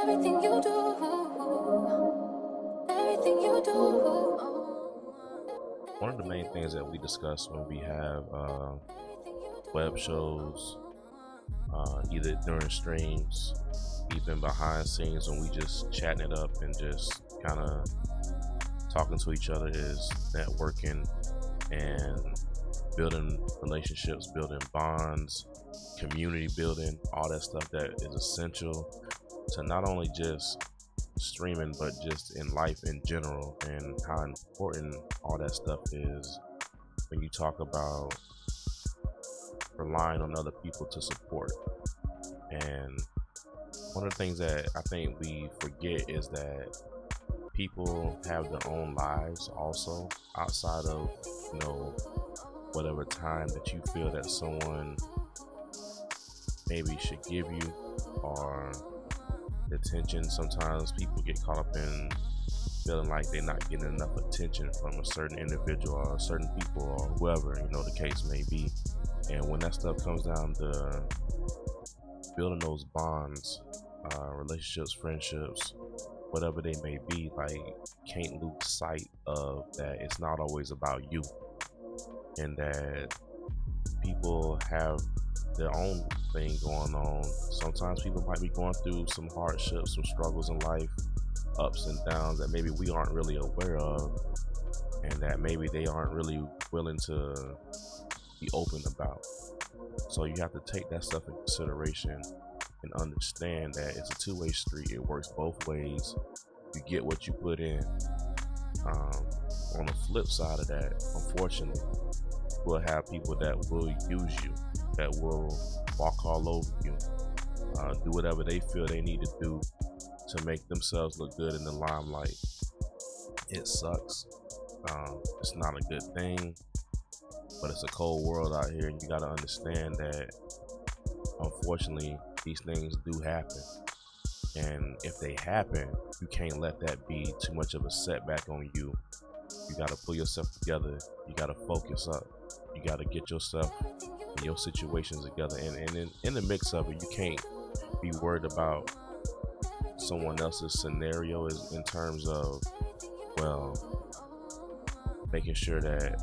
everything you do, everything you do. One of the main things that we discuss when we have web shows, either during streams, even behind scenes when we just chatting it up and just kind of talking to each other, is networking and building relationships, building bonds, community building, all that stuff that is essential to not only just streaming but just in life in general, and how important all that stuff is when you talk about relying on other people to support. And one of the things that I think we forget is that people have their own lives also outside of, whatever time that you feel that someone maybe should give you, or attention. Sometimes people get caught up in feeling like they're not getting enough attention from a certain individual or certain people or whoever, the case may be. And when that stuff comes down to building those bonds, relationships, friendships, whatever they may be, like, can't lose sight of that it's not always about you, and that people have their own thing going on. Sometimes people might be going through some hardships, some struggles in life, ups and downs that maybe we aren't really aware of, and that maybe they aren't really willing to be open about. So you have to take that stuff in consideration and understand that it's a two-way street. It works both ways. You get what you put in. On the flip side of that, unfortunately, we'll have people that will use you, that will walk all over you, do whatever they feel they need to do to make themselves look good in the limelight. It sucks. It's not a good thing, but it's a cold world out here, and you got to understand that unfortunately these things do happen. And if they happen, you can't let that be too much of a setback on you. You got to pull yourself together. You got to focus up. You got to get yourself and your situations together. And in the mix of it, you can't be worried about someone else's scenario is in terms of, making sure that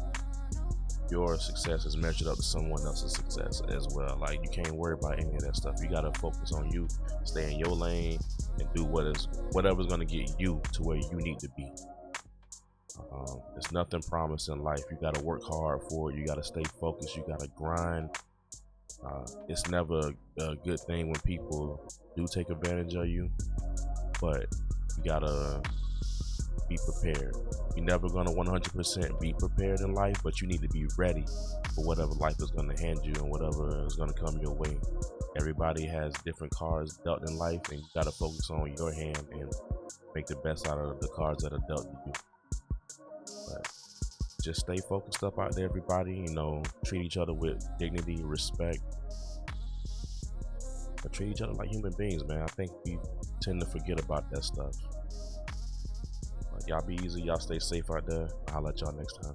your success is measured up to someone else's success as well. Like, you can't worry about any of that stuff. You got to focus on you, stay in your lane, and do whatever's going to get you to where you need to be. There's nothing promised in life. You got to work hard for it. You got to stay focused. You got to grind. It's never a good thing when people do take advantage of you, but you got to be prepared. You're never going to 100% be prepared in life, but you need to be ready for whatever life is going to hand you and whatever is going to come your way. Everybody has different cards dealt in life, and you got to focus on your hand and make the best out of the cards that are dealt to you. But just stay focused up out there, everybody. Treat each other with dignity, respect, but treat each other like human beings, man. I think we tend to forget about that stuff. Y'all be easy. Y'all stay safe out there. I'll let y'all next time.